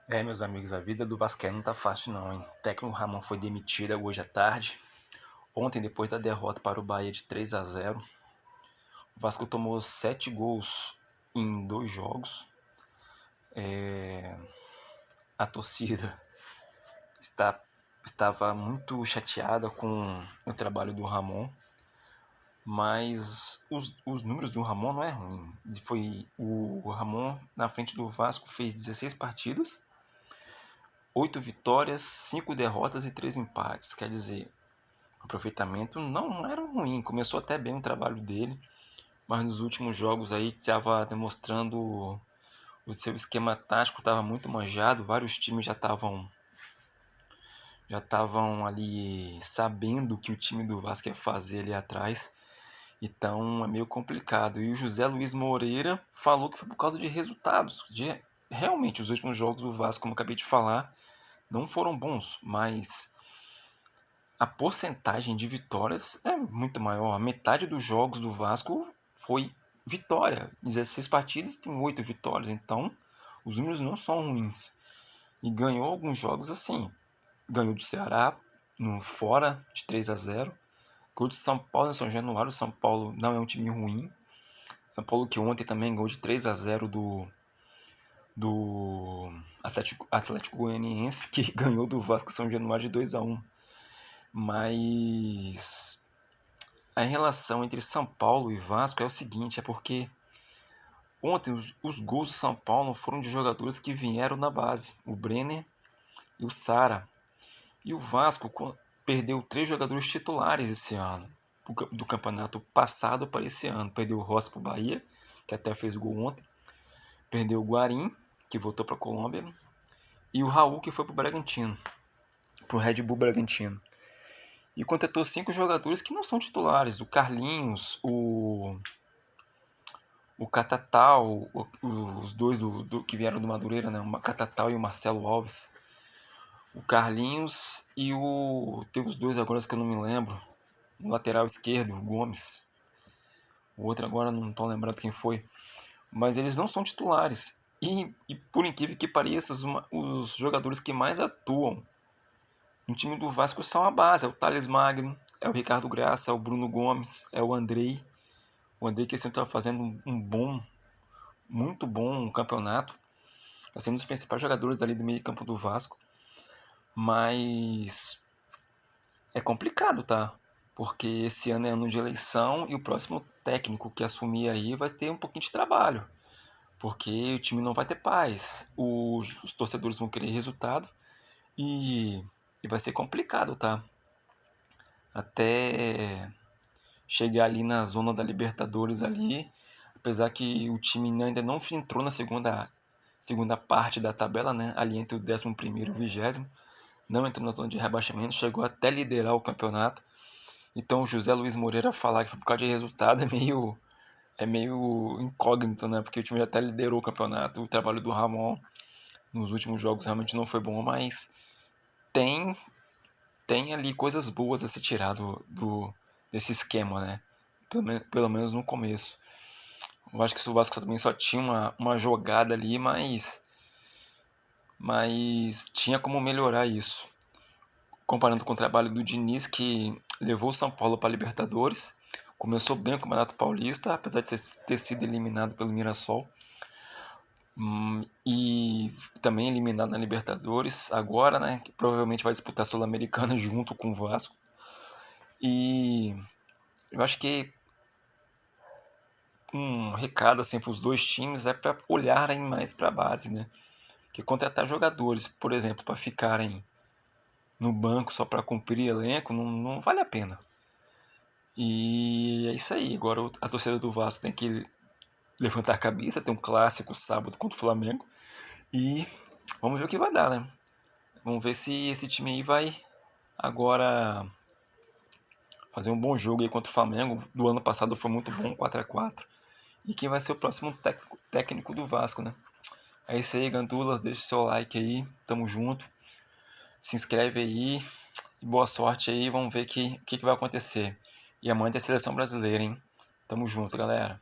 Meus amigos, a vida do Vascaíno não tá fácil não, hein? O técnico Ramon foi demitido hoje à tarde. Ontem, depois da derrota para o Bahia de 3-0, o Vasco tomou 7 gols em 2 jogos. A torcida estava muito chateada com o trabalho do Ramon, mas os números do Ramon não é ruim. O Ramon, na frente do Vasco, fez 16 partidas, 8 vitórias, 5 derrotas e 3 empates. Quer dizer, o aproveitamento não era ruim. Começou até bem o trabalho dele, mas nos últimos jogos aí estava demonstrando o seu esquema tático, estava muito manjado. Vários times já estavam ali sabendo o que o time do Vasco ia fazer ali atrás. Então é meio complicado. E o José Luiz Moreira falou que foi por causa de resultados. Realmente, os últimos jogos do Vasco, como eu acabei de falar, não foram bons, mas a porcentagem de vitórias é muito maior. A metade dos jogos do Vasco foi vitória. 16 partidas tem 8 vitórias, então os números não são ruins. E ganhou alguns jogos assim. Ganhou do Ceará no fora de 3-0. Ganhou do São Paulo em São Januário. O São Paulo não é um time ruim. São Paulo que ontem também ganhou de 3-0 do Atlético Goianiense, que ganhou do Vasco São Januário de 2-1. Mas a relação entre São Paulo e Vasco é o seguinte, é porque ontem os gols do São Paulo foram de jogadores que vieram na base, o Brenner e o Sara. E o Vasco perdeu 3 jogadores titulares esse ano, do campeonato passado para esse ano. Perdeu o Rossi para o Bahia, que até fez o gol ontem. Perdeu o Guarim, que voltou para a Colômbia. E o Raul, que foi para o Bragantino, para o Red Bull Bragantino. E contratou 5 jogadores que não são titulares. O Carlinhos, o Catatal, os dois que vieram do Madureira, né? O Catatal e o Marcelo Alves. O Carlinhos e teve os dois agora que eu não me lembro. O lateral esquerdo, o Gomes. O outro agora não estou lembrando quem foi. Mas eles não são titulares. E por incrível que pareça, os jogadores que mais atuam no time do Vasco são a base. É o Thales Magno, é o Ricardo Graça, é o Bruno Gomes, é o Andrei. O Andrei que sempre está fazendo muito bom campeonato. Está sendo um dos principais jogadores ali do meio campo do Vasco. Mas é complicado, tá? Porque esse ano é ano de eleição e o próximo técnico que assumir aí vai ter um pouquinho de trabalho. Porque o time não vai ter paz. Os torcedores vão querer resultado e vai ser complicado, tá? Até chegar ali na zona da Libertadores ali, apesar que o time ainda não entrou na segunda parte da tabela, né? Ali entre o 11º e o 20º, não entrou na zona de rebaixamento, chegou até liderar o campeonato. Então o José Luiz Moreira falar que foi por causa de resultado é meio incógnito, né? Porque o time já até liderou o campeonato. O trabalho do Ramon nos últimos jogos realmente não foi bom, mas tem ali coisas boas a se tirar desse esquema, né? Pelo menos no começo. Eu acho que o Vasco também só tinha uma jogada ali, mas tinha como melhorar isso. Comparando com o trabalho do Diniz, que levou o São Paulo para a Libertadores, começou bem o Campeonato Paulista, apesar de ter sido eliminado pelo Mirassol, e também eliminado na Libertadores agora, né, que provavelmente vai disputar a Sul-Americana junto com o Vasco. E eu acho que um recado assim para os dois times é para olharem mais para a base, né? Que contratar jogadores, por exemplo, para ficarem no banco só para cumprir elenco não vale a pena. E é isso aí. Agora a torcida do Vasco tem que levantar a cabeça, tem um clássico sábado contra o Flamengo e vamos ver o que vai dar, né? Vamos ver se esse time aí vai agora fazer um bom jogo aí contra o Flamengo. Do ano passado foi muito bom, 4-4. E quem vai ser o próximo técnico do Vasco, né? É isso aí, Gandulas. Deixa o seu like aí. Tamo junto. Se inscreve aí. E boa sorte aí. Vamos ver o que vai acontecer. E amanhã tem a seleção brasileira, hein? Tamo junto, galera.